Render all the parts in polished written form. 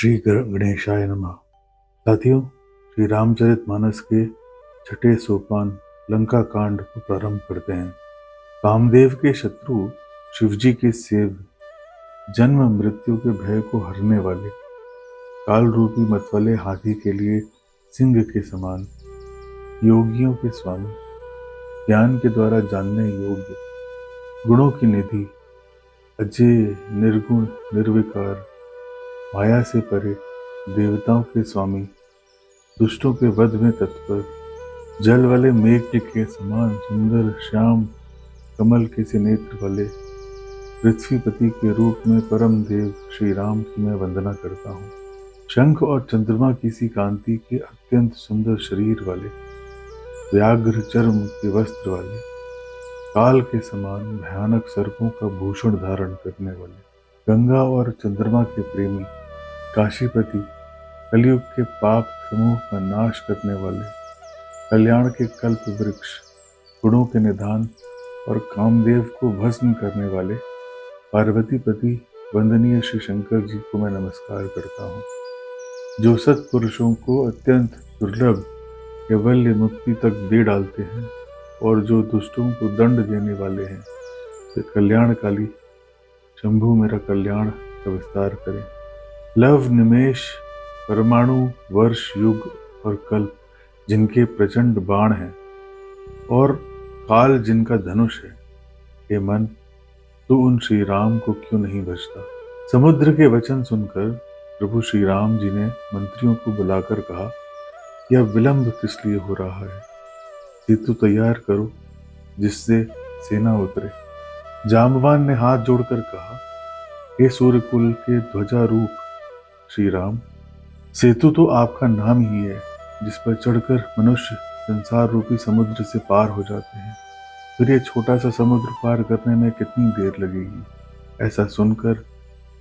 श्री गणेशाय नमः। साथियों, श्री रामचरितमानस के छठे सोपान लंका कांड को प्रारंभ करते हैं। कामदेव के शत्रु शिवजी के सेव, जन्म मृत्यु के भय को हरने वाले, काल रूपी मतवाले हाथी के लिए सिंह के समान, योगियों के स्वामी, ज्ञान के द्वारा जानने योग्य, गुणों की निधि, अजय निर्गुण निर्विकार, माया से परे, देवताओं के स्वामी, दुष्टों के वध में तत्पर, जल वाले मेघ के समान सुंदर श्याम, कमल के से नेत्र वाले, पृथ्वीपति के रूप में परम देव श्री राम की मैं वंदना करता हूँ। शंख और चंद्रमा की सी कांति के अत्यंत सुंदर शरीर वाले, व्याघ्र चर्म के वस्त्र वाले, काल के समान भयानक सर्पों का भूषण धारण करने वाले, गंगा और चंद्रमा के प्रेमी, काशीपति, कलयुग के पाप समूह का नाश करने वाले, कल्याण के कल्प वृक्ष, गुणों के निधान और कामदेव को भस्म करने वाले पार्वतीपति वंदनीय श्री शंकर जी को मैं नमस्कार करता हूँ, जो सत्पुरुषों को अत्यंत दुर्लभ कैवल्य मुक्ति तक दे डालते हैं और जो दुष्टों को दंड देने वाले हैं। वे कल्याणकाली शंभु मेरा कल्याण का विस्तार करें। लव निमेश परमाणु वर्ष युग और कल्प जिनके प्रचंड बाण हैं और काल जिनका धनुष है, हे मन, तू उन श्री राम को क्यों नहीं बचता। समुद्र के वचन सुनकर प्रभु श्री राम जी ने मंत्रियों को बुलाकर कहा, यह विलंब किस लिए हो रहा है? सेतु तैयार करो जिससे सेना उतरे। जाम्बवान ने हाथ जोड़कर कहा, हे सूर्यकुल के ध्वजारूप श्री राम, सेतु तो आपका नाम ही है, जिस पर चढ़कर मनुष्य संसार रूपी समुद्र से पार हो जाते हैं। फिर ये छोटा सा समुद्र पार करने में कितनी देर लगेगी? ऐसा सुनकर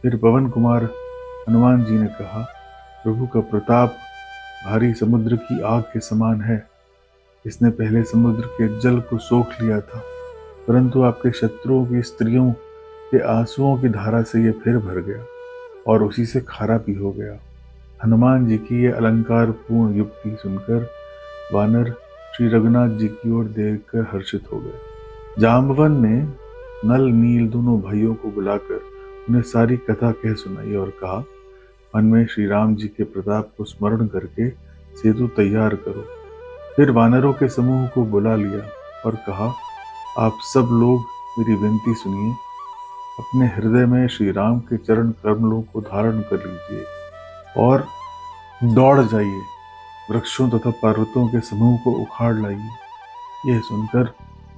फिर पवन कुमार हनुमान जी ने कहा, प्रभु का प्रताप भारी समुद्र की आग के समान है। इसने पहले समुद्र के जल को सोख लिया था, परंतु आपके शत्रुओं की स्त्रियों के आंसुओं की धारा से यह फिर भर गया और उसी से खारा भी हो गया। हनुमान जी की यह अलंकार पूर्ण युक्ति सुनकर वानर श्री रघुनाथ जी की ओर देखकर हर्षित हो गए। जाम्बवन ने नल नील दोनों भाइयों को बुलाकर उन्हें सारी कथा कह सुनाई और कहा, मन में श्री राम जी के प्रताप को स्मरण करके सेतु तैयार करो। फिर वानरों के समूह को बुला लिया और कहा, आप सब लोग मेरी विनती सुनिए। अपने हृदय में श्री राम के चरण कमलों को धारण कर लीजिए और दौड़ जाइए, वृक्षों तथा पर्वतों के समूह को उखाड़ लाइए। यह सुनकर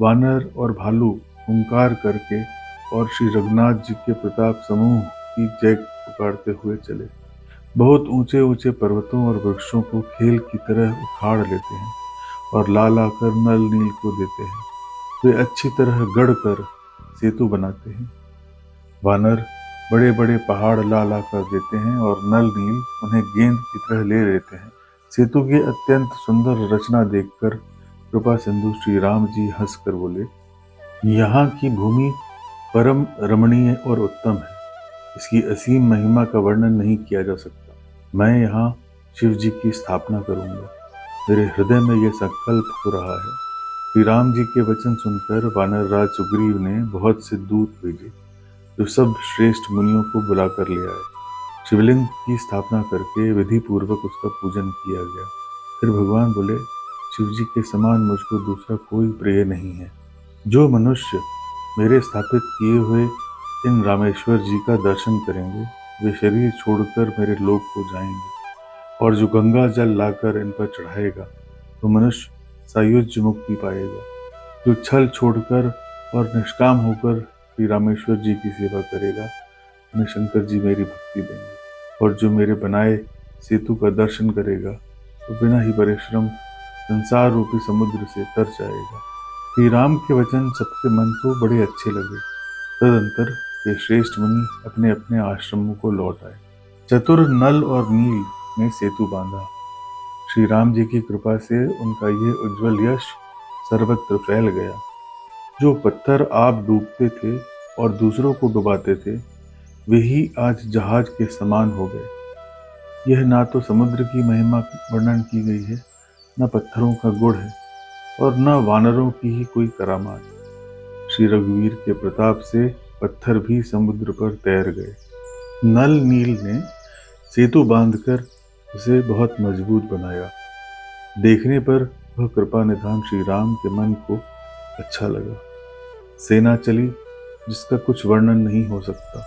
वानर और भालू हुंकार करके और श्री रघुनाथ जी के प्रताप समूह की जय पुकारते हुए चले। बहुत ऊंचे ऊंचे पर्वतों और वृक्षों को खेल की तरह उखाड़ लेते हैं और ला ला कर नल नील को देते हैं। वे अच्छी तरह गढ़ कर सेतु बनाते हैं। वानर बड़े बड़े पहाड़ ला ला कर देते हैं और नल नील उन्हें गेंद की तरह ले लेते हैं। सेतु की अत्यंत सुंदर रचना देखकर कृपा सिंधु श्री राम जी हंसकर बोले, यहाँ की भूमि परम रमणीय और उत्तम है। इसकी असीम महिमा का वर्णन नहीं किया जा सकता। मैं यहाँ शिव जी की स्थापना करूँगा। मेरे हृदय में यह संकल्प हो रहा है। श्री राम जी के वचन सुनकर वानर राज सुग्रीव ने बहुत से दूत भेजे, जो सब श्रेष्ठ मुनियों को बुलाकर ले आए। शिवलिंग की स्थापना करके विधि पूर्वक उसका पूजन किया गया। फिर भगवान बोले, शिव जी के समान मुझको दूसरा कोई प्रिय नहीं है। जो मनुष्य मेरे स्थापित किए हुए इन रामेश्वर जी का दर्शन करेंगे, वे शरीर छोड़कर मेरे लोक को जाएंगे, और जो गंगा जल लाकर इन पर चढ़ाएगा तो मनुष्य सायुज्य मुक्ति पाएगा। जो छल छोड़कर और निष्काम होकर श्री रामेश्वर जी की सेवा करेगा, उन्हें शंकर जी मेरी भक्ति देंगे, और जो मेरे बनाए सेतु का दर्शन करेगा तो बिना ही परिश्रम संसार रूपी समुद्र से तर जाएगा। श्री राम के वचन सबके मन को बड़े अच्छे लगे। तदंतर वे श्रेष्ठ मुनि अपने अपने आश्रमों को लौट आए। चतुर नल और नील ने सेतु बांधा। श्री राम जी की कृपा से उनका यह उज्जवल यश सर्वत्र फैल गया। जो पत्थर आप डूबते थे और दूसरों को डुबाते थे, वे ही आज जहाज के समान हो गए। यह ना तो समुद्र की महिमा वर्णन की गई है, न पत्थरों का गुण है, और न वानरों की ही कोई करामात। श्री रघुवीर के प्रताप से पत्थर भी समुद्र पर तैर गए। नल नील ने सेतु बांधकर उसे बहुत मजबूत बनाया। देखने पर वह कृपा निधान श्री राम के मन को अच्छा लगा। सेना चली जिसका कुछ वर्णन नहीं हो सकता।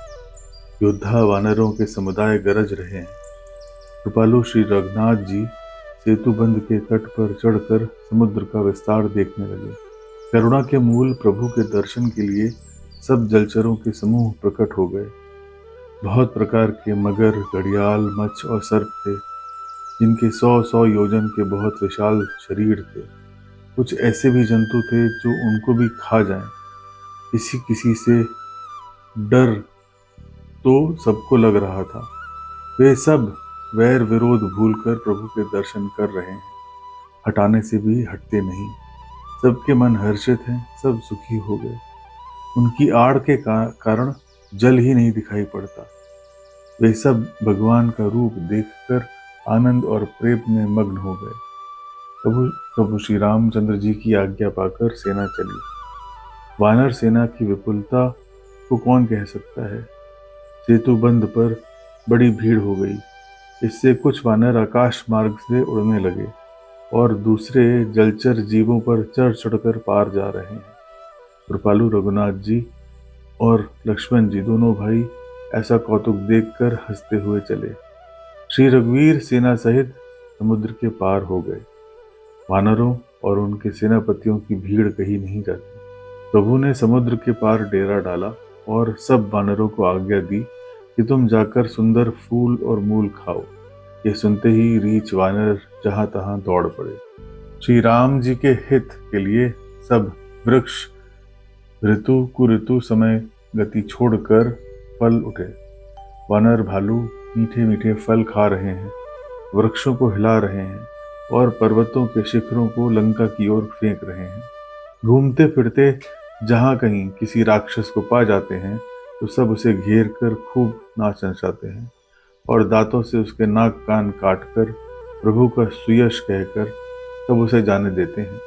योद्धा वानरों के समुदाय गरज रहे हैं। कृपालु श्री रघुनाथ जी सेतु बंध के तट पर चढ़कर समुद्र का विस्तार देखने लगे। करुणा के मूल प्रभु के दर्शन के लिए सब जलचरों के समूह प्रकट हो गए। बहुत प्रकार के मगर, घड़ियाल, मच्छ और सर्प थे, जिनके 100-100 योजन के बहुत विशाल शरीर थे। कुछ ऐसे भी जंतु थे जो उनको भी खा जाएं। किसी किसी से डर तो सबको लग रहा था। वे सब वैर विरोध भूलकर प्रभु के दर्शन कर रहे हैं, हटाने से भी हटते नहीं। सबके मन हर्षित हैं, सब सुखी हो गए। उनकी आड़ के कारण जल ही नहीं दिखाई पड़ता। वे सब भगवान का रूप देखकर आनंद और प्रेम में मग्न हो गए। प्रभु श्री रामचंद्र जी की आज्ञा पाकर सेना चली। वानर सेना की विपुलता को कौन कह सकता है। सेतु बंध पर बड़ी भीड़ हो गई। इससे कुछ वानर आकाश मार्ग से उड़ने लगे और दूसरे जलचर जीवों पर चढ़ चढ़कर पार जा रहे हैं। कृपालु रघुनाथ जी और लक्ष्मण जी दोनों भाई ऐसा कौतुक देखकर हंसते हुए चले। श्री रघुवीर सेना सहित समुद्र के पार हो गए। वानरों और उनके सेनापतियों की भीड़ कहीं नहीं जाती। प्रभु ने समुद्र के पार डेरा डाला और सब वानरों को आज्ञा दी कि तुम जाकर सुंदर फूल और मूल खाओ। ये सुनते ही रीछ वानर जहां तहां दौड़ पड़े। श्री राम जी के हित के लिए सब वृक्ष ऋतु कुऋतु समय गति छोड़कर फल उठे। वानर भालू मीठे मीठे फल खा रहे हैं, वृक्षों को हिला रहे हैं और पर्वतों के शिखरों को लंका की ओर फेंक रहे हैं। घूमते फिरते जहां कहीं किसी राक्षस को पा जाते हैं तो सब उसे घेर कर खूब नाच नचाते हैं और दांतों से उसके नाक कान काटकर प्रभु का सुयश कहकर सब उसे जाने देते हैं।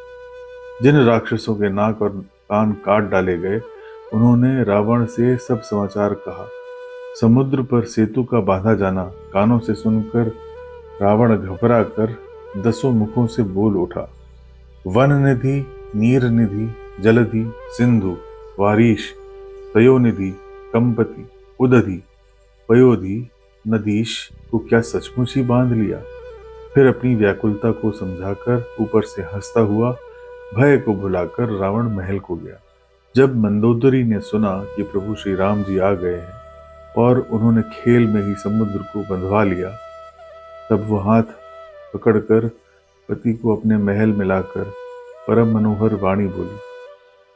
जिन राक्षसों के नाक और कान काट डाले गए, उन्होंने रावण से सब समाचार कहा। समुद्र पर सेतु का बांधा जाना कानों से सुनकर रावण घबरा कर 10 मुखों से बोल उठा। वन निधि, नीर निधि, जलधि, सिंधु, वारीश, तयोनिधि, कंपति, उदधि, पयोधि, नदीश को क्या सचमुच ही बांध लिया। फिर अपनी व्याकुलता को समझाकर ऊपर से हंसता हुआ भय को भुलाकर रावण महल को गया। जब मंदोदरी ने सुना कि प्रभु श्री राम जी आ गए हैं और उन्होंने खेल में ही समुद्र को बंधवा लिया, तब वो हाथ पकड़कर पति को अपने महल में लाकर परम मनोहर वाणी बोली।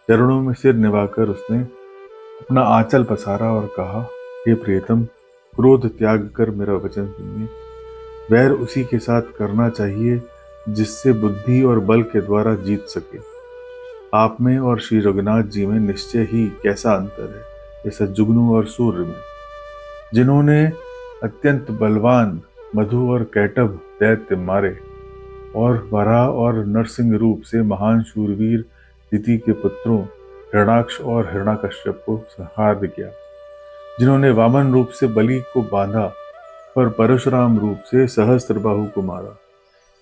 चरणों में सिर निभाकर उसने अपना आंचल पसारा और कहा, हे प्रियतम, क्रोध त्याग कर मेरा वचन सुनिए। वैर उसी के साथ करना चाहिए जिससे बुद्धि और बल के द्वारा जीत सके। आप में और श्री रघुनाथ जी में निश्चय ही कैसा अंतर है, जैसा जुगनू और सूर्य में। जिन्होंने अत्यंत बलवान मधु और कैटभ दैत्य मारे और वराह और नरसिंह रूप से महान शूरवीर दिति के पुत्रों हिरणाक्ष और हिरणाकश्यप को संहार किया। जिन्होंने वामन रूप से बलि को बांधा और परशुराम रूप से सहस्त्रबाहु को मारा,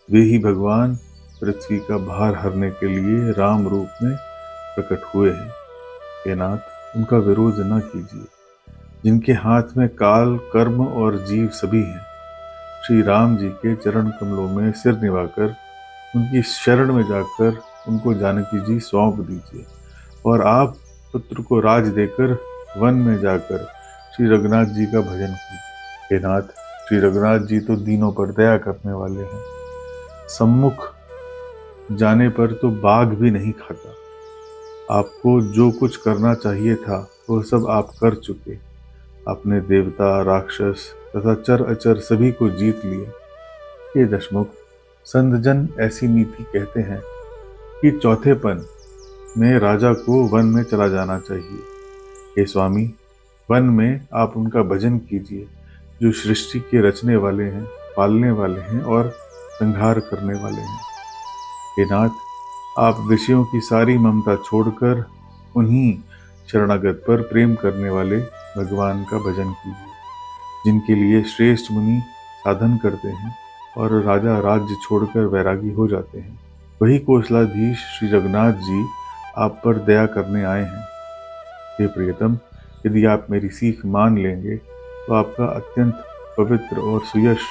वे ही भगवान पृथ्वी का भार हरने के लिए राम रूप में प्रकट हुए हैं। हे नाथ, उनका विरोध न कीजिए, जिनके हाथ में काल, कर्म और जीव सभी हैं। श्री राम जी के चरण कमलों में सिर निभाकर उनकी शरण में जाकर उनको जानकी जी सौंप दीजिए और आप पुत्र को राज देकर वन में जाकर श्री रघुनाथ जी का भजन कीजिए। हे नाथ, श्री रघुनाथ जी तो दीनों पर दया करने वाले हैं। सम्मुख जाने पर तो बाघ भी नहीं खाता। आपको जो कुछ करना चाहिए था वो सब आप कर चुके। आपने देवता, राक्षस तथा चर अचर सभी को जीत लिया। हे दशमुख, संतजन ऐसी नीति कहते हैं कि चौथेपन में राजा को वन में चला जाना चाहिए। हे स्वामी, वन में आप उनका भजन कीजिए जो सृष्टि के रचने वाले हैं पालने वाले हैं और संहार करने वाले हैं। हे नाथ, आप विषयों की सारी ममता छोड़कर उन्हीं शरणागत पर प्रेम करने वाले भगवान का भजन कीजिए, जिनके लिए श्रेष्ठ मुनि साधन करते हैं और राजा राज्य छोड़कर वैरागी हो जाते हैं। वही कौशलाधीश श्री रघुनाथ जी आप पर दया करने आए हैं। हे प्रियतम, यदि आप मेरी सीख मान लेंगे तो आपका अत्यंत पवित्र और सुयश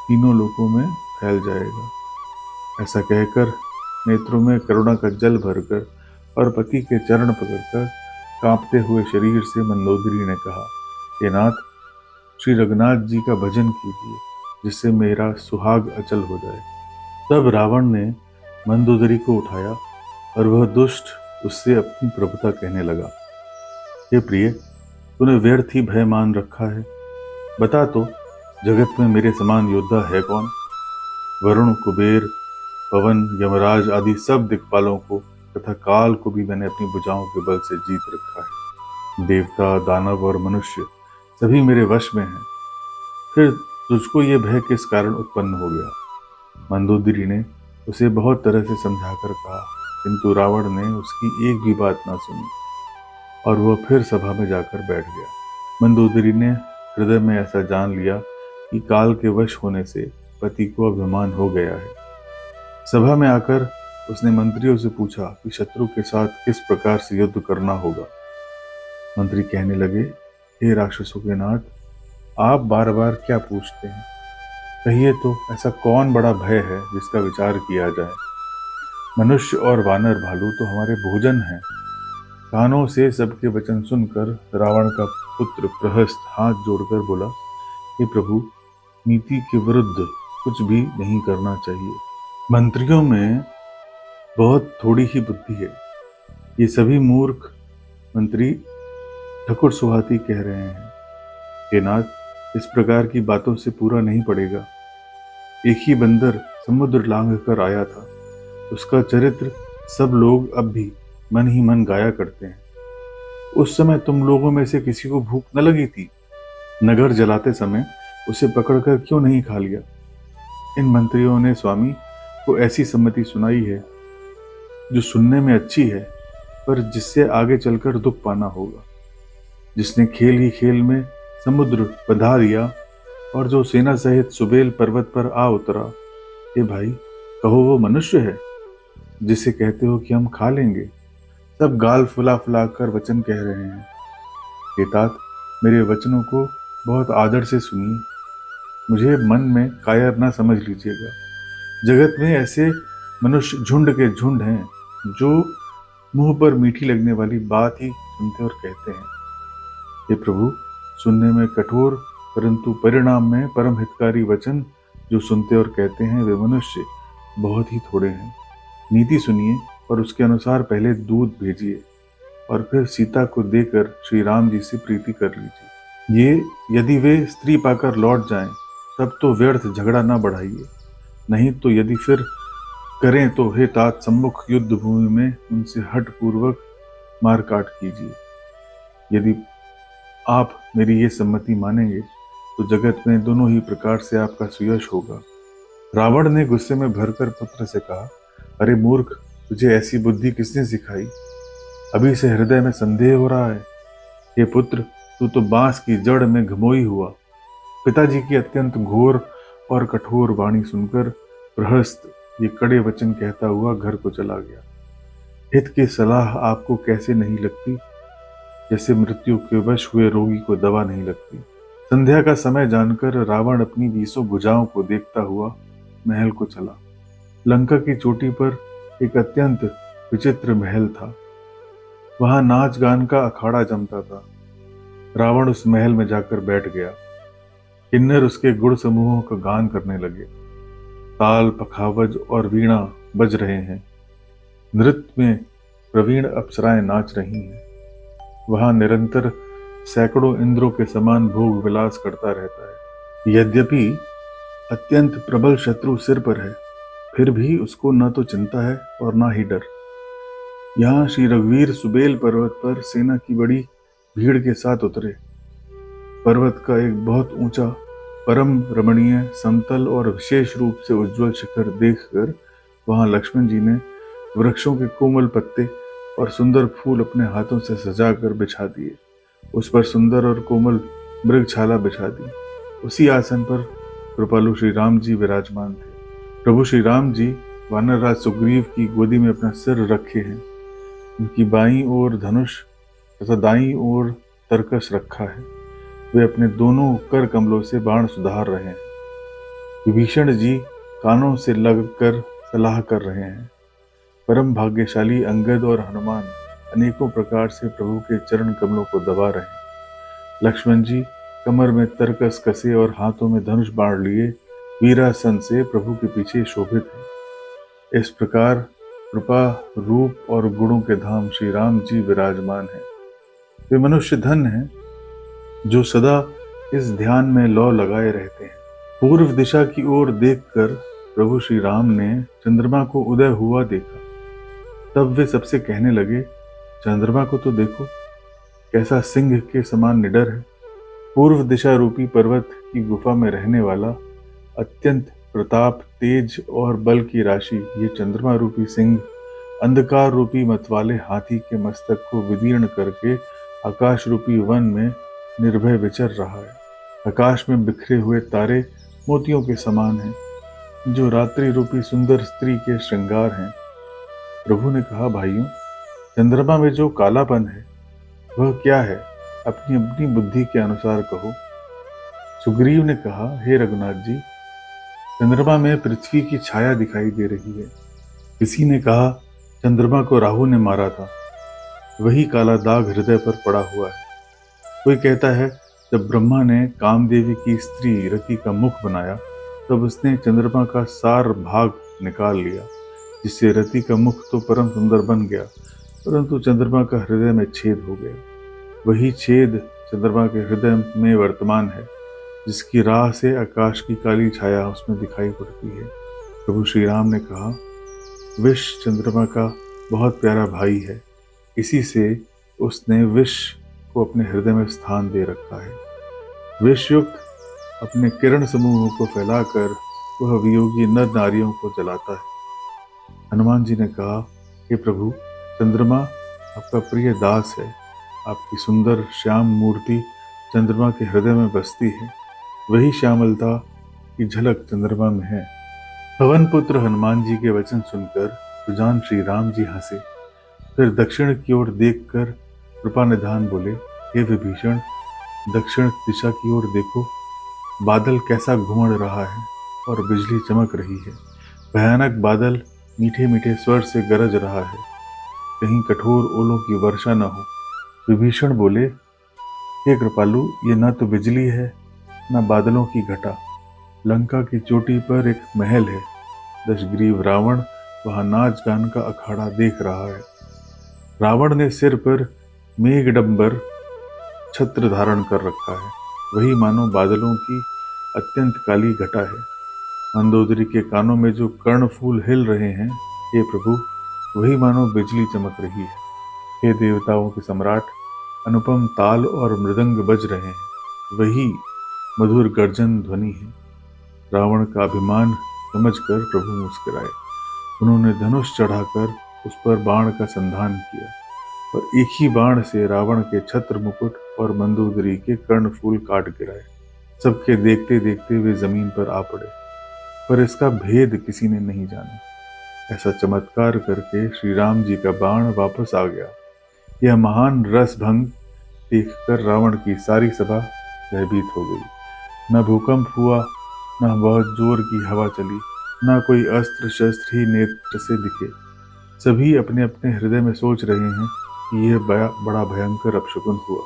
तीनों लोकों में फैल जाएगा। ऐसा कहकर नेत्रों में करुणा का जल भरकर और पति के चरण पकड़कर कांपते हुए शरीर से मंदोदरी ने कहा, हे नाथ, श्री रघुनाथ जी का भजन कीजिए, जिससे मेरा सुहाग अचल हो जाए। तब रावण ने मंदोदरी को उठाया और वह दुष्ट उससे अपनी प्रभुता कहने लगा, हे प्रिय, तूने व्यर्थ ही भय मान रखा है। बता तो, जगत में मेरे समान योद्धा है कौन? वरुण, कुबेर, पवन, यमराज आदि सब दिक्पालों को तथा काल को भी मैंने अपनी भुजाओं के बल से जीत रखा है। देवता, दानव और मनुष्य सभी मेरे वश में हैं। फिर तुझको ये भय किस कारण उत्पन्न हो गया? मंदोदरी ने उसे बहुत तरह से समझाकर कहा, किंतु रावण ने उसकी एक भी बात ना सुनी और वह फिर सभा में जाकर बैठ गया। मंदोदरी ने हृदय में ऐसा जान लिया कि काल के वश होने से पति को अभिमान हो गया है। सभा में आकर उसने मंत्रियों से पूछा कि शत्रु के साथ किस प्रकार से युद्ध करना होगा। मंत्री कहने लगे, हे राक्षसों के नाथ, आप बार बार क्या पूछते हैं? कहिए तो, ऐसा कौन बड़ा भय है जिसका विचार किया जाए? मनुष्य और वानर भालू तो हमारे भोजन हैं। कानों से सबके वचन सुनकर रावण का पुत्र प्रहस्त हाथ जोड़कर बोला, हे प्रभु, नीति के विरुद्ध कुछ भी नहीं करना चाहिए। मंत्रियों में बहुत थोड़ी ही बुद्धि है। ये सभी मूर्ख मंत्री ठकुर सुहाती कह रहे हैं। हे नाथ, इस प्रकार की बातों से पूरा नहीं पड़ेगा। एक ही बंदर समुद्र लांघ कर आया था। उसका चरित्र सब लोग अब भी मन ही मन गाया करते हैं। उस समय तुम लोगों में से किसी को भूख न लगी थी? नगर जलाते समय उसे पकड़कर क्यों नहीं खा लिया? इन मंत्रियों ने स्वामी को ऐसी सम्मति सुनाई है जो सुनने में अच्छी है, पर जिससे आगे चलकर दुख पाना होगा। जिसने खेल ही खेल में समुद्र बंधा दिया और जो सेना सहित सुबेल पर्वत पर आ उतरा, हे भाई, कहो वो मनुष्य है जिसे कहते हो कि हम खा लेंगे? सब गाल फुला फुला कर वचन कह रहे हैं। हे तात, मेरे वचनों को बहुत आदर से सुनिए। मुझे मन में कायर ना समझ लीजिएगा। जगत में ऐसे मनुष्य झुंड के झुंड हैं जो मुंह पर मीठी लगने वाली बात ही सुनते और कहते हैं। हे प्रभु, सुनने में कठोर परंतु परिणाम में परम हितकारी वचन जो सुनते और कहते हैं, वे मनुष्य बहुत ही थोड़े हैं। नीति सुनिए और उसके अनुसार पहले दूध भेजिए और फिर सीता को देकर श्री राम जी से प्रीति कर लीजिए। ये यदि वे स्त्री पाकर लौट जाएं, तब तो व्यर्थ झगड़ा ना बढ़ाइए। नहीं तो यदि फिर करें तो हे तात, सम्मुख युद्ध भूमि में उनसे हठ पूर्वक मार काट कीजिए। यदि आप मेरी ये सम्मति मानेंगे तो जगत में दोनों ही प्रकार से आपका सुयश होगा। रावण ने गुस्से में भरकर पुत्र से कहा, अरे मूर्ख, तुझे ऐसी बुद्धि किसने सिखाई? अभी से हृदय में संदेह हो रहा है। ये पुत्र, तू तो बांस की जड़ में घमोई हुआ। पिताजी की अत्यंत घोर और कठोर वाणी सुनकर प्रहस्त ये कड़े वचन कहता हुआ घर को चला गया। हित की सलाह आपको कैसे नहीं लगती? जैसे मृत्यु के वश हुए रोगी को दवा नहीं लगती। संध्या का समय जानकर रावण अपनी 20 भुजाओं को देखता हुआ महल को चला। लंका की चोटी पर एक अत्यंत विचित्र महल था। वहां नाच गान का अखाड़ा जमता था। रावण उस महल में जाकर बैठ गया। किन्नर उसके गुण समूहों का गान करने लगे। ताल, पखावज और वीणा बज रहे हैं। नृत्य में प्रवीण अप्सराएं नाच रही हैं। वहां निरंतर सैकड़ों इंद्रों के समान भोग विलास करता रहता है। यद्यपि अत्यंत प्रबल शत्रु सिर पर है, फिर भी उसको न तो चिंता है और ना ही डर। यहाँ श्री रघुवीर सुबेल पर्वत पर सेना की बड़ी भीड़ के साथ उतरे। पर्वत का एक बहुत ऊंचा परम रमणीय, समतल और विशेष रूप से उज्जवल शिखर देखकर वहां लक्ष्मण जी ने वृक्षों के कोमल पत्ते और सुंदर फूल अपने हाथों से सजाकर बिछा दिए। उस पर सुंदर और कोमल मृगछाला बिछा दी। उसी आसन पर कृपालु श्री राम जी विराजमान थे। प्रभु श्री राम जी वानर राज सुग्रीव की गोदी में अपना सिर रखे हैं। उनकी बाईं ओर धनुष तथा दाईं ओर तरकस रखा है। वे अपने दोनों कर कमलों से बाण सुधार रहे हैं। विभीषण जी कानों से लगकर सलाह कर रहे हैं। परम भाग्यशाली अंगद और हनुमान अनेकों प्रकार से प्रभु के चरण कमलों को दबा रहे हैं। लक्ष्मण जी कमर में तरकस कसे और हाथों में धनुष बाण लिए वीरासन से प्रभु के पीछे शोभित है। इस प्रकार कृपा, रूप और गुणों के धाम श्री राम जी विराजमान हैं। वे मनुष्य धन हैं जो सदा इस ध्यान में लौ लगाए रहते हैं। पूर्व दिशा की ओर देखकर प्रभु श्री राम ने चंद्रमा को उदय हुआ देखा। तब वे सबसे कहने लगे, चंद्रमा को तो देखो, कैसा सिंह के समान निडर है। पूर्व दिशा रूपी पर्वत की गुफा में रहने वाला अत्यंत प्रताप, तेज और बल की राशि ये चंद्रमा रूपी सिंह अंधकार रूपी मतवाले हाथी के मस्तक को विदीर्ण करके आकाश रूपी वन में निर्भय विचर रहा है। आकाश में बिखरे हुए तारे मोतियों के समान हैं, जो रात्रि रूपी सुंदर स्त्री के श्रृंगार हैं। प्रभु ने कहा, भाइयों, चंद्रमा में जो कालापन है वह क्या है? अपनी अपनी बुद्धि के अनुसार कहो। सुग्रीव ने कहा, हे रघुनाथ जी, चंद्रमा में पृथ्वी की छाया दिखाई दे रही है। किसी ने कहा, चंद्रमा को राहु ने मारा था, वही काला दाग हृदय पर पड़ा हुआ है। कोई कहता है, जब ब्रह्मा ने कामदेवी की स्त्री रति का मुख बनाया तब उसने चंद्रमा का सार भाग निकाल लिया, जिससे रति का मुख तो परम सुंदर बन गया, परंतु चंद्रमा का हृदय में छेद हो गया। वही छेद चंद्रमा के हृदय में वर्तमान है, जिसकी राह से आकाश की काली छाया उसमें दिखाई पड़ती है। प्रभु श्री राम ने कहा, विष चंद्रमा का बहुत प्यारा भाई है, इसी से उसने विष को अपने हृदय में स्थान दे रखा है। विष युक्त अपने किरण समूहों को फैलाकर वह वियोगी नर नारियों को जलाता है। हनुमान जी ने कहा, हे प्रभु, चंद्रमा आपका प्रिय दास है। आपकी सुंदर श्याम मूर्ति चंद्रमा के हृदय में बसती है। वही श्यामलता की झलक चंद्रमा में है। पवन पुत्र हनुमान जी के वचन सुनकर सुजान श्री राम जी हंसे। फिर दक्षिण की ओर देखकर कृपा निधान बोले, हे विभीषण, दक्षिण दिशा की ओर देखो, बादल कैसा घूम रहा है और बिजली चमक रही है। भयानक बादल मीठे मीठे स्वर से गरज रहा है, कहीं कठोर ओलों की वर्षा न हो। विभीषण बोले, हे कृपालु, ये न तो बिजली है न बादलों की घटा। लंका की चोटी पर एक महल है। दशग्रीव रावण वहां नाच गान का अखाड़ा देख रहा है। रावण ने सिर पर मेघडंबर छत्र धारण कर रखा है। वही मानो बादलों की अत्यंत काली घटा है। मंदोदरी के कानों में जो कर्णफूल हिल रहे हैं, हे प्रभु, वही मानो बिजली चमक रही है। हे देवताओं के सम्राट, अनुपम ताल और मृदंग बज रहे हैं, वही मधुर गर्जन ध्वनि है। रावण का अभिमान समझकर प्रभु मुस्कुराए। उन्होंने धनुष चढ़ाकर उस पर बाण का संधान किया और एक ही बाण से रावण के छत्र मुकुट और मंदोदरी के कर्णफूल काट गिराए। सबके देखते देखते वे जमीन पर आ पड़े, पर इसका भेद किसी ने नहीं जाना। ऐसा चमत्कार करके श्री राम जी का बाण वापस आ गया। यह महान रस भंग देखकर रावण की सारी सभा भयभीत हो गई। न भूकंप हुआ, न बहुत जोर की हवा चली, न कोई अस्त्र शस्त्र ही नेत्र से दिखे। सभी अपने अपने हृदय में सोच रहे हैं कि यह बड़ा भयंकर अपशकुन हुआ।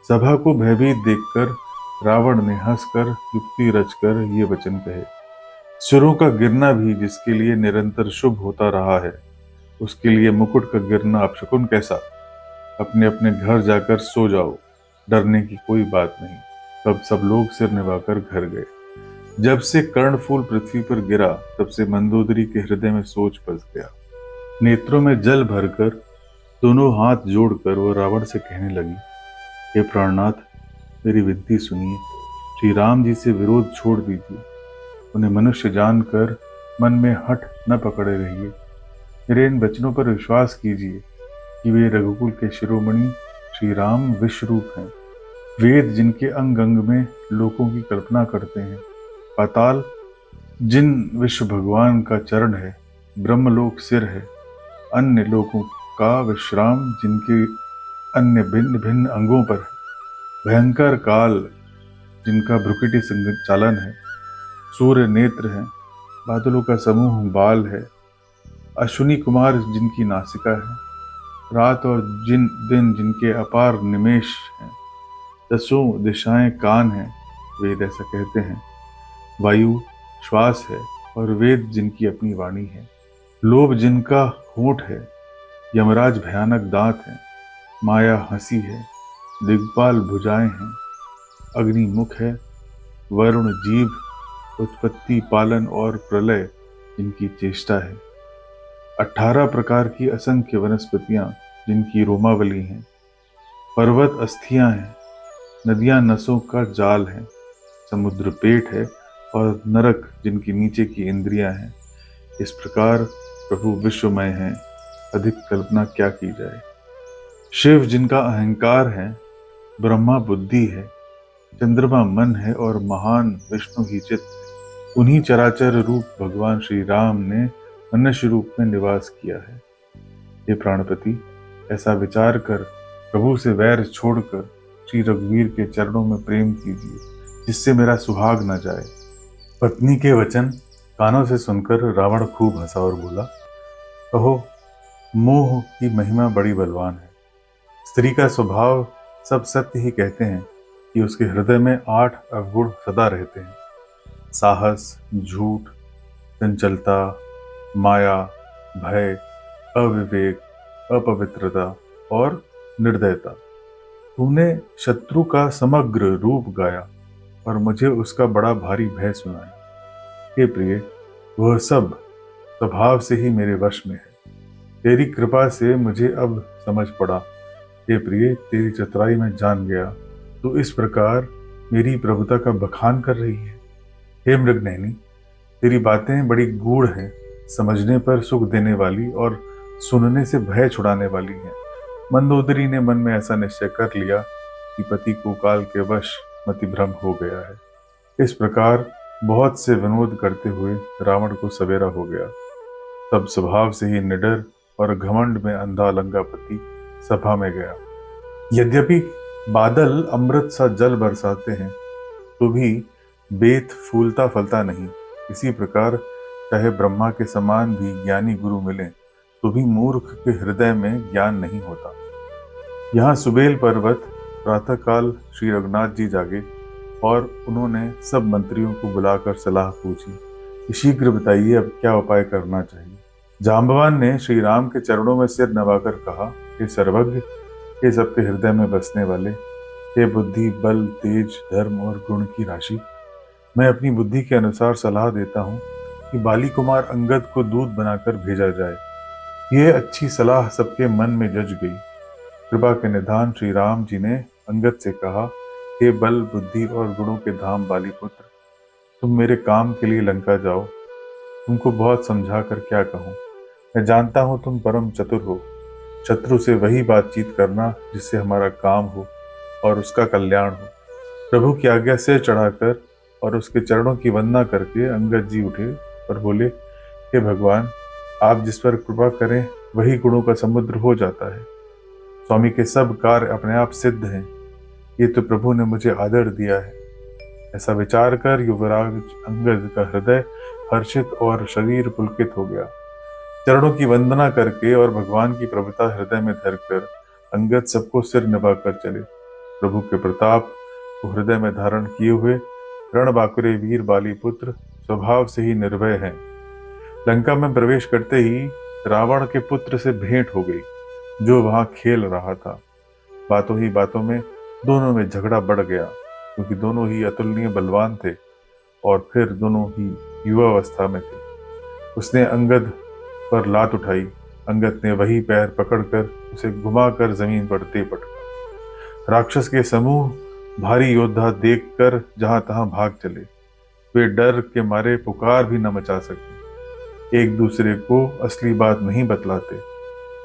सभा को भयभीत देखकर रावण ने हंसकर युक्ति रचकर ये वचन कहे, सिरों का गिरना भी जिसके लिए निरंतर शुभ होता रहा है, उसके लिए मुकुट का गिरना अपशकुन कैसा? अपने अपने घर जाकर सो जाओ, डरने की कोई बात नहीं। तब सब लोग सिर निभाकर घर गए। जब से कर्णफूल पृथ्वी पर गिरा, तब से मंदोदरी के हृदय में सोच बस गया। नेत्रों में जल भरकर दोनों हाथ जोड़कर वो रावण से कहने लगी, हे प्राणनाथ, मेरी विनती सुनिए। श्री राम जी से विरोध छोड़ दीजिए, उन्हें मनुष्य जानकर मन में हठ न पकड़े रहिए। मेरे इन वचनों पर विश्वास कीजिए कि वे रघुकुल के शिरोमणि श्री राम विश्वरूप हैं। वेद जिनके अंग अंग में लोकों की कल्पना करते हैं, पाताल जिन विश्व भगवान का चरण है, ब्रह्मलोक सिर है, अन्य लोकों का विश्राम जिनके अन्य भिन्न भिन्न अंगों पर है, भयंकर काल जिनका भ्रुकुटी संचालन है, सूर्य नेत्र है, बादलों का समूह बाल है, अश्विनी कुमार जिनकी नासिका है, रात और दिन जिनके अपार निमेष हैं, दसों दिशाएं कान हैं, वेद ऐसा कहते हैं, वायु श्वास है और वेद जिनकी अपनी वाणी है, लोभ जिनका होंठ है, यमराज भयानक दांत है, माया हंसी है, दिग्पाल भुजाएं हैं, अग्नि मुख है, वरुण जीभ, उत्पत्ति पालन और प्रलय जिनकी चेष्टा है, 18 प्रकार की असंख्य वनस्पतियां जिनकी रोमावली हैं, पर्वत अस्थियां हैं, नदियां नसों का जाल है, समुद्र पेट है और नरक जिनकी नीचे की इंद्रियां हैं। इस प्रकार प्रभु विश्वमय हैं, अधिक कल्पना क्या की जाए। शिव जिनका अहंकार है, ब्रह्मा बुद्धि है, चंद्रमा मन है और महान विष्णु ही चित्त है। उन्हीं चराचर रूप भगवान श्री राम ने मनुष्य रूप में निवास किया है। हे प्राणपति, ऐसा विचार कर प्रभु से वैर छोड़कर श्री रघुवीर के चरणों में प्रेम कीजिए, जिससे मेरा सुहाग न जाए। पत्नी के वचन कानों से सुनकर रावण खूब हंसा और बोला, कहो, मोह की महिमा बड़ी बलवान है। स्त्री का स्वभाव सब सत्य ही कहते हैं कि उसके हृदय में 8 अवगुण सदा रहते हैं, साहस, झूठ, चंचलता, माया, भय, अविवेक, अपवित्रता और निर्दयता। तूने शत्रु का समग्र रूप गाया और मुझे उसका बड़ा भारी भय सुनाया। हे प्रिय, वह सब स्वभाव से ही मेरे वश में है। तेरी कृपा से मुझे अब समझ पड़ा। हे प्रिय, तेरी चतुराई में जान गया। तू इस प्रकार मेरी प्रभुता का बखान कर रही है। हे मृगनयनी, तेरी बातें बड़ी गूढ़ हैं, समझने पर सुख देने वाली और सुनने से भय छुड़ाने वाली हैं। मंदोदरी ने मन में ऐसा निश्चय कर लिया कि पति को काल के वश मतिभ्रम हो गया है। इस प्रकार बहुत से विनोद करते हुए रावण को सवेरा हो गया। तब स्वभाव से ही निडर और घमंड में अंधा लंगा पति सभा में गया। यद्यपि बादल अमृत सा जल बरसाते हैं, तो भी बेत फूलता फलता नहीं। इसी प्रकार चाहे ब्रह्मा के समान भी ज्ञानी गुरु मिले, तो भी मूर्ख के हृदय में ज्ञान नहीं होता। यहाँ सुबेल पर्वत प्रातःकाल श्री रघुनाथ जी जागे और उन्होंने सब मंत्रियों को बुलाकर सलाह पूछी कि शीघ्र बताइए अब क्या उपाय करना चाहिए। जांबवान ने श्री राम के चरणों में सिर नवाकर कहा, हे सर्वज्ञ, हे सबके हृदय में बसने वाले, हे बुद्धि, बल, तेज, धर्म और गुण की राशि, मैं अपनी बुद्धि के अनुसार सलाह देता हूँ कि बाली कुमार अंगद को दूत बनाकर भेजा जाए। यह अच्छी सलाह सबके मन में जज गई। कृपा के निधान श्री राम जी ने अंगद से कहा, हे बल, बुद्धि और गुणों के धाम बाली पुत्र, तुम मेरे काम के लिए लंका जाओ। तुमको बहुत समझा कर क्या कहूँ। मैं जानता हूँ तुम परम चतुर हो। शत्रु से वही बातचीत करना जिससे हमारा काम हो और उसका कल्याण हो। प्रभु की आज्ञा से चढ़ाकर और उसके चरणों की वंदना करके अंगद जी उठे और बोले, हे भगवान, आप जिस पर कृपा करें वही गुणों का समुद्र हो जाता है। स्वामी के सब कार्य अपने आप सिद्ध हैं। ये तो प्रभु ने मुझे आदर दिया है। ऐसा विचार कर युवराज अंगद का हृदय हर्षित और शरीर पुलकित हो गया। चरणों की वंदना करके और भगवान की प्रभुता हृदय में धरकर अंगद सबको सिर नवाकर चले। प्रभु के प्रताप को हृदय में धारण किए हुए रणबांकुरे वीर बाली पुत्र स्वभाव से ही निर्भय हैं। लंका में प्रवेश करते ही रावण के पुत्र से भेंट हो गई, जो वहां खेल रहा था। बातों ही बातों में दोनों में झगड़ा बढ़ गया, क्योंकि दोनों ही अतुलनीय बलवान थे और फिर दोनों ही युवावस्था में थे। उसने अंगद पर लात उठाई। अंगद ने वही पैर पकड़कर उसे घुमाकर जमीन पर दे पटका। राक्षस के समूह भारी योद्धा देखकर जहां तहां भाग चले। वे डर के मारे पुकार भी न मचा सके, एक दूसरे को असली बात नहीं बतलाते।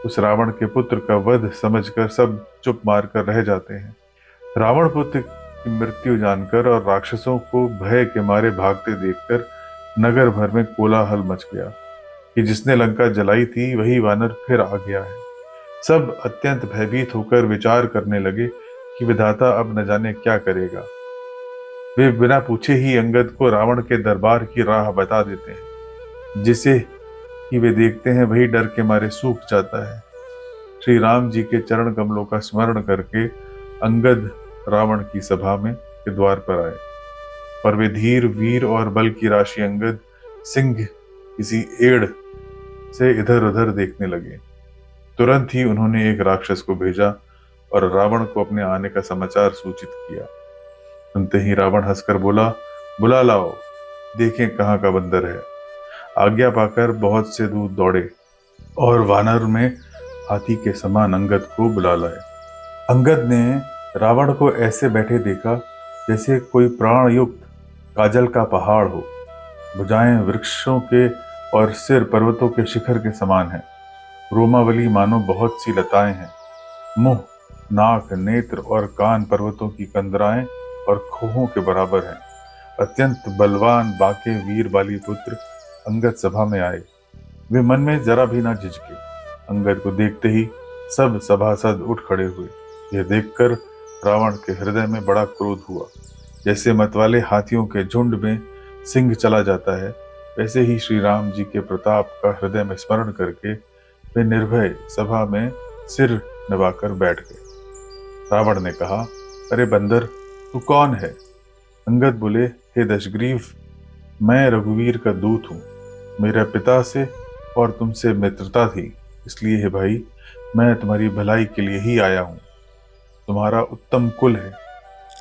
उस रावण के पुत्र का वध समझकर सब चुप मारकर रह जाते हैं। रावण पुत्र की मृत्यु जानकर और राक्षसों को भय के मारे भागते देखकर नगर भर में कोलाहल मच गया कि जिसने लंका जलाई थी वही वानर फिर आ गया है। सब अत्यंत भयभीत होकर विचार करने लगे कि विधाता अब न जाने क्या करेगा। वे बिना पूछे ही अंगद को रावण के दरबार की राह बता देते हैं। जिसे ही वे देखते हैं वही डर के मारे सूख जाता है। श्री राम जी के चरण कमलों का स्मरण करके अंगद रावण की सभा में के द्वार पर आए। पर वे धीर वीर और बल की राशि अंगद सिंह किसी एड़ से इधर उधर देखने लगे। तुरंत ही उन्होंने एक राक्षस को भेजा और रावण को अपने आने का समाचार सूचित किया। सुनते ही रावण हंसकर बोला, बुला लाओ, देखें कहाँ का बंदर है। आज्ञा पाकर बहुत से दूत दौड़े और वानर में हाथी के समान अंगद को बुला लाए। अंगद ने रावण को ऐसे बैठे देखा जैसे कोई प्राण युक्त काजल का पहाड़ हो। भुजाएं वृक्षों के और सिर पर्वतों के शिखर के समान है। रोमावली मानो बहुत सी लताएं हैं। मुंह, नाक, नेत्र और कान पर्वतों की कंदराएं और खोहों के बराबर हैं। अत्यंत बलवान बाके वीर बाली पुत्र अंगद सभा में आए। वे मन में जरा भी ना झिझके। अंगद को देखते ही सब सभासद उठ खड़े हुए। यह देखकर रावण के हृदय में बड़ा क्रोध हुआ। जैसे मतवाले हाथियों के झुंड में सिंह चला जाता है, वैसे ही श्री राम जी के प्रताप का हृदय में स्मरण करके वे निर्भय सभा में सिर नवाकर बैठ गए। रावण ने कहा, अरे बंदर, तू कौन है? अंगद बोले, हे दशग्रीव, मैं रघुवीर का दूत हूँ। मेरे पिता से और तुमसे मित्रता थी, इसलिए हे भाई, मैं तुम्हारी भलाई के लिए ही आया हूँ। तुम्हारा उत्तम कुल है,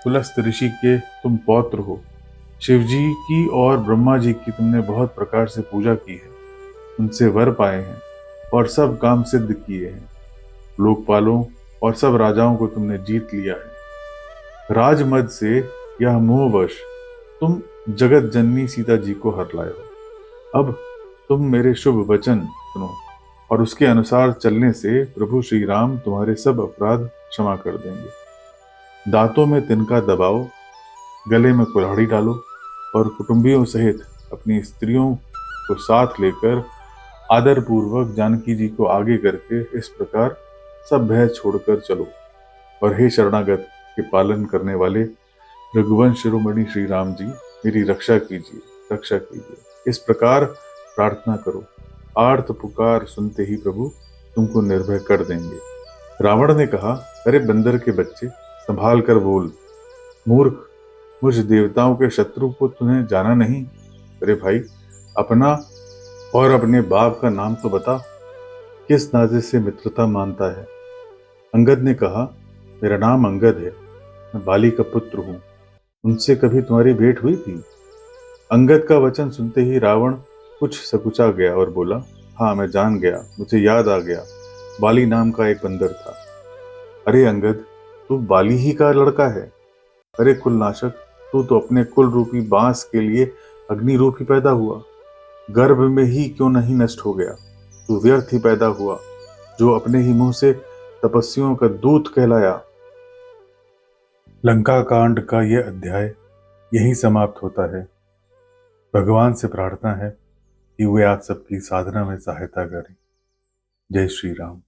कुलस्थ ऋषि के तुम पौत्र हो। शिव जी की और ब्रह्मा जी की तुमने बहुत प्रकार से पूजा की है, उनसे वर पाए हैं और सब काम सिद्ध किए हैं। लोकपालों और सब राजाओं को तुमने जीत लिया है। राजमद से यह मोहवश तुम जगत जननी सीता जी को हर लाए हो। अब तुम मेरे शुभ वचन सुनो और उसके अनुसार चलने से प्रभु श्री राम तुम्हारे सब अपराध क्षमा कर देंगे। दांतों में तिनका दबाओ, गले में कुल्हाड़ी डालो और कुटुंबियों सहित अपनी स्त्रियों को साथ लेकर आदर पूर्वक जानकी जी को आगे करके इस प्रकार सब भय छोड़कर चलो। और हे शरणागत के पालन करने वाले रघुवंश शिरोमणि श्री राम जी, मेरी रक्षा कीजिए, रक्षा कीजिए। इस प्रकार प्रार्थना करो। आर्त पुकार सुनते ही प्रभु तुमको निर्भय कर देंगे। रावण ने कहा, अरे बंदर के बच्चे, संभाल कर बोल। मूर्ख, मुझ देवताओं के शत्रु को तुम्हें जाना नहीं? अरे भाई, अपना और अपने बाप का नाम तो बता, किस नाते से मित्रता मानता है? अंगद ने कहा, मेरा नाम अंगद है, मैं बाली का पुत्र हूँ। उनसे कभी तुम्हारी भेंट हुई थी? अंगद का वचन सुनते ही रावण कुछ सकुचा गया और बोला, हाँ, मैं जान गया, मुझे याद आ गया, बाली नाम का एक बंदर था। अरे अंगद, तू बाली ही का लड़का है? अरे कुलनाशक, तू तो अपने कुल रूपी बांस के लिए अग्नि रूप ही पैदा हुआ। गर्भ में ही क्यों नहीं नष्ट हो गया? तू व्यर्थ ही पैदा हुआ, जो अपने ही मुंह से तपस्वियों का दूत कहलाया। लंका कांड का यह अध्याय यही समाप्त होता है। भगवान से प्रार्थना है कि वे आप सबकी साधना में सहायता करें। जय श्री राम।